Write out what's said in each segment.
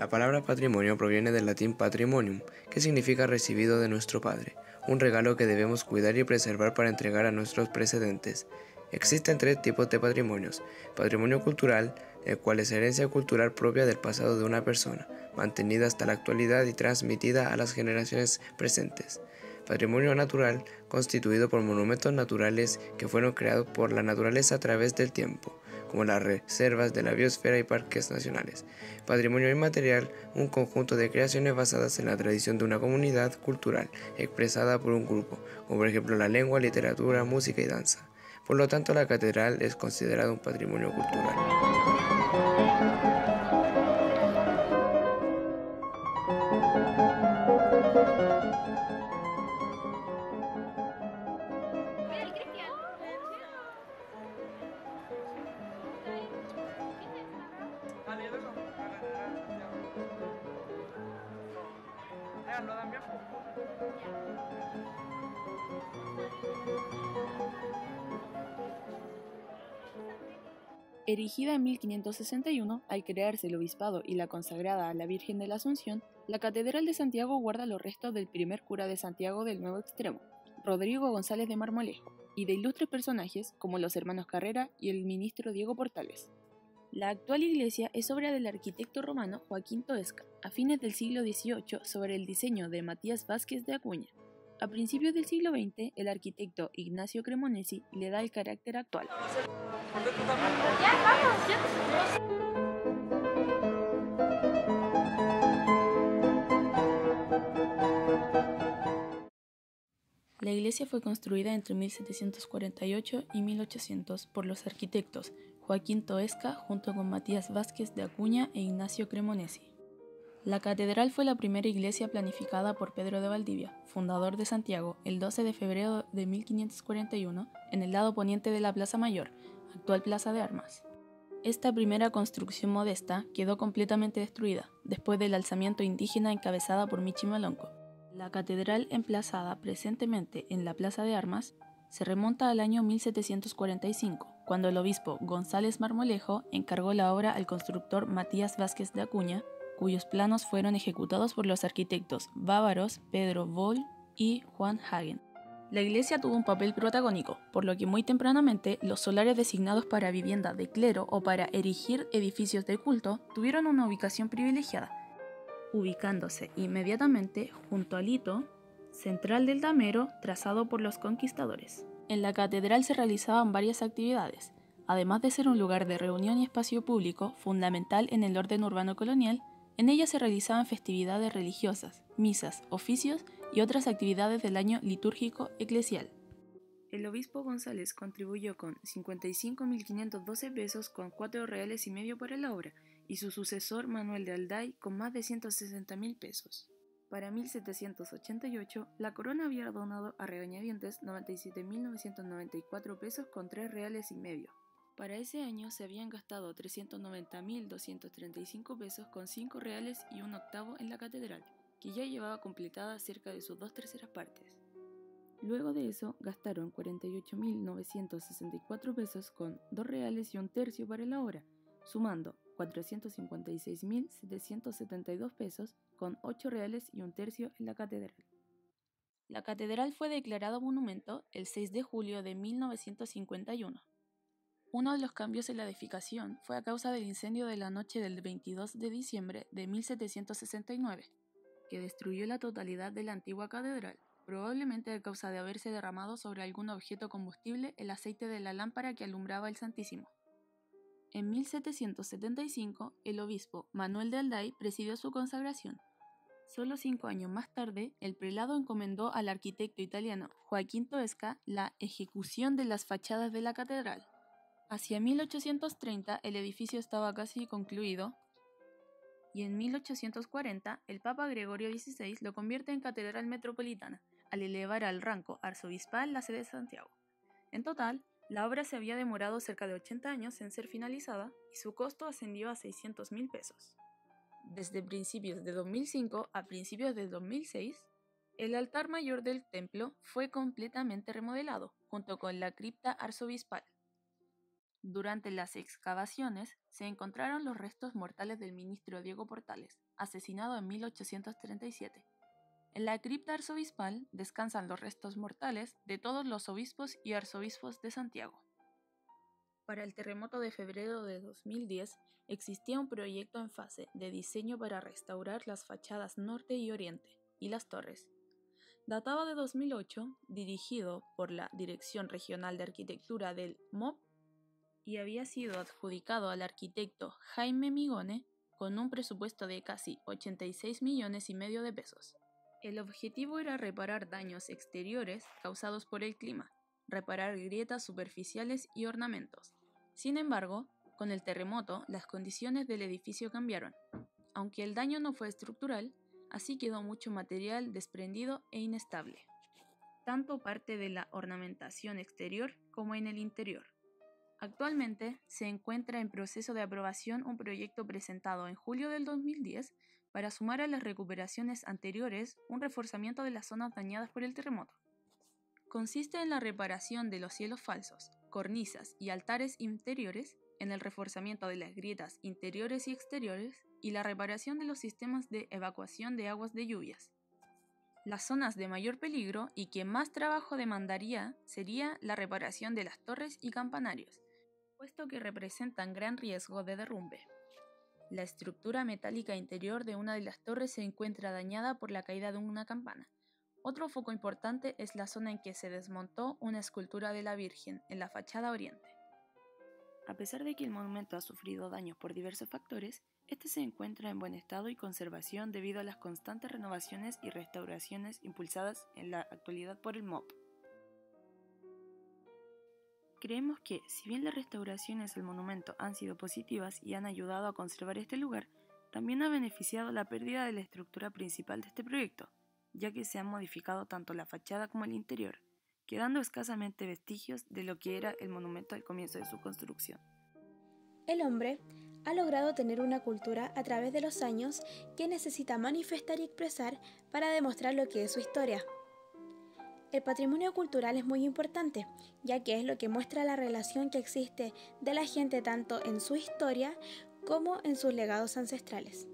La palabra patrimonio proviene del latín patrimonium, que significa recibido de nuestro Padre, un regalo que debemos cuidar y preservar para entregar a nuestros precedentes. Existen tres tipos de patrimonios: patrimonio cultural, el cual es herencia cultural propia del pasado de una persona, mantenida hasta la actualidad y transmitida a las generaciones presentes; patrimonio natural, constituido por monumentos naturales que fueron creados por la naturaleza a través del tiempo, como las reservas de la biosfera y parques nacionales; patrimonio inmaterial, un conjunto de creaciones basadas en la tradición de una comunidad cultural, expresada por un grupo, como por ejemplo la lengua, literatura, música y danza. Por lo tanto, la catedral es considerada un patrimonio cultural. Erigida en 1561, al crearse el obispado y la consagrada a la Virgen de la Asunción, la Catedral de Santiago guarda los restos del primer cura de Santiago del Nuevo Extremo, Rodrigo González de Marmolejo, y de ilustres personajes como los hermanos Carrera y el ministro Diego Portales. La actual iglesia es obra del arquitecto romano Joaquín Toesca, a fines del siglo XVIII, sobre el diseño de Matías Vázquez de Acuña. A principios del siglo XX, el arquitecto Ignacio Cremonesi le da el carácter actual. La iglesia fue construida entre 1748 y 1800 por los arquitectos Joaquín Toesca junto con Matías Vázquez de Acuña e Ignacio Cremonesi. La catedral fue la primera iglesia planificada por Pedro de Valdivia, fundador de Santiago, el 12 de febrero de 1541, en el lado poniente de la Plaza Mayor, actual Plaza de Armas. Esta primera construcción modesta quedó completamente destruida, después del alzamiento indígena encabezada por Michi Malonco. La catedral, emplazada presentemente en la Plaza de Armas, se remonta al año 1745, cuando el obispo González Marmolejo encargó la obra al constructor Matías Vázquez de Acuña, cuyos planos fueron ejecutados por los arquitectos bávaros Pedro Voll y Juan Hagen. La iglesia tuvo un papel protagónico, por lo que muy tempranamente los solares designados para vivienda de clero o para erigir edificios de culto tuvieron una ubicación privilegiada, ubicándose inmediatamente junto al hito central del damero trazado por los conquistadores. En la catedral se realizaban varias actividades, además de ser un lugar de reunión y espacio público fundamental en el orden urbano colonial. En ella se realizaban festividades religiosas, misas, oficios y otras actividades del año litúrgico eclesial. El obispo González contribuyó con 55.512 pesos con 4 reales y medio para la obra, y su sucesor Manuel de Alday con más de 160.000 pesos. Para 1788, la corona había donado a regañadientes 97.994 pesos con 3 reales y medio. Para ese año se habían gastado 390.235 pesos con 5 reales y un octavo en la catedral, que ya llevaba completada cerca de sus 2/3 partes. Luego de eso gastaron 48.964 pesos con 2 reales y un tercio para la obra, sumando 456.772 pesos con 8 reales y un tercio en la catedral. La catedral fue declarada monumento el 6 de julio de 1951. Uno de los cambios en la edificación fue a causa del incendio de la noche del 22 de diciembre de 1769, que destruyó la totalidad de la antigua catedral, probablemente a causa de haberse derramado sobre algún objeto combustible el aceite de la lámpara que alumbraba el Santísimo. En 1775, el obispo Manuel de Alday presidió su consagración. Solo 5 años más tarde, el prelado encomendó al arquitecto italiano Joaquín Toesca la ejecución de las fachadas de la catedral. Hacia 1830 el edificio estaba casi concluido y en 1840 el Papa Gregorio XVI lo convierte en catedral metropolitana, al elevar al rango arzobispal la sede de Santiago. En total, la obra se había demorado cerca de 80 años en ser finalizada y su costo ascendió a 600.000 pesos. Desde principios de 2005 a principios de 2006, el altar mayor del templo fue completamente remodelado, junto con la cripta arzobispal. Durante las excavaciones se encontraron los restos mortales del ministro Diego Portales, asesinado en 1837. En la cripta arzobispal descansan los restos mortales de todos los obispos y arzobispos de Santiago. Para el terremoto de febrero de 2010 existía un proyecto en fase de diseño para restaurar las fachadas norte y oriente y las torres. Databa de 2008, dirigido por la Dirección Regional de Arquitectura del MOP y había sido adjudicado al arquitecto Jaime Migone con un presupuesto de casi 86,5 millones de pesos. El objetivo era reparar daños exteriores causados por el clima, reparar grietas superficiales y ornamentos. Sin embargo, con el terremoto, las condiciones del edificio cambiaron. Aunque el daño no fue estructural, así quedó mucho material desprendido e inestable, tanto parte de la ornamentación exterior como en el interior. Actualmente se encuentra en proceso de aprobación un proyecto presentado en julio del 2010 para sumar a las recuperaciones anteriores un reforzamiento de las zonas dañadas por el terremoto. Consiste en la reparación de los cielos falsos, cornisas y altares interiores, en el reforzamiento de las grietas interiores y exteriores y la reparación de los sistemas de evacuación de aguas de lluvias. Las zonas de mayor peligro y que más trabajo demandaría sería la reparación de las torres y campanarios, puesto que representan gran riesgo de derrumbe. La estructura metálica interior de una de las torres se encuentra dañada por la caída de una campana. Otro foco importante es la zona en que se desmontó una escultura de la Virgen en la fachada oriente. A pesar de que el monumento ha sufrido daños por diversos factores, este se encuentra en buen estado y conservación debido a las constantes renovaciones y restauraciones impulsadas en la actualidad por el MOP. Creemos que, si bien las restauraciones al monumento han sido positivas y han ayudado a conservar este lugar, también ha beneficiado la pérdida de la estructura principal de este proyecto, ya que se han modificado tanto la fachada como el interior, quedando escasamente vestigios de lo que era el monumento al comienzo de su construcción. El hombre ha logrado tener una cultura a través de los años que necesita manifestar y expresar para demostrar lo que es su historia. El patrimonio cultural es muy importante, ya que es lo que muestra la relación que existe de la gente tanto en su historia como en sus legados ancestrales.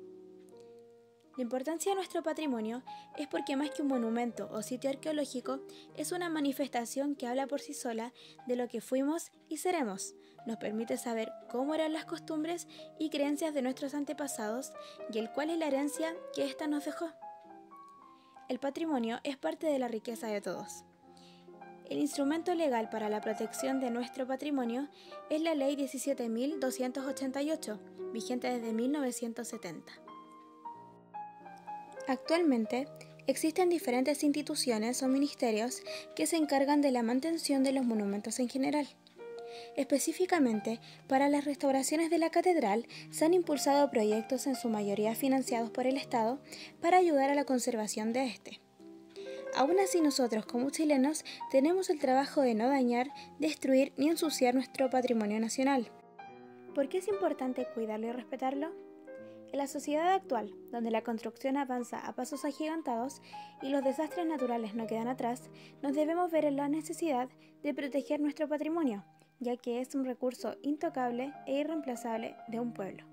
La importancia de nuestro patrimonio es porque más que un monumento o sitio arqueológico, es una manifestación que habla por sí sola de lo que fuimos y seremos. Nos permite saber cómo eran las costumbres y creencias de nuestros antepasados y el cuál es la herencia que ésta nos dejó. El patrimonio es parte de la riqueza de todos. El instrumento legal para la protección de nuestro patrimonio es la Ley 17.288, vigente desde 1970. Actualmente, existen diferentes instituciones o ministerios que se encargan de la mantención de los monumentos en general. Específicamente, para las restauraciones de la catedral se han impulsado proyectos en su mayoría financiados por el Estado para ayudar a la conservación de este. Aún así, nosotros como chilenos tenemos el trabajo de no dañar, destruir ni ensuciar nuestro patrimonio nacional. ¿Por qué es importante cuidarlo y respetarlo? En la sociedad actual, donde la construcción avanza a pasos agigantados y los desastres naturales no quedan atrás, nos debemos ver en la necesidad de proteger nuestro patrimonio, ya que es un recurso intocable e irreemplazable de un pueblo.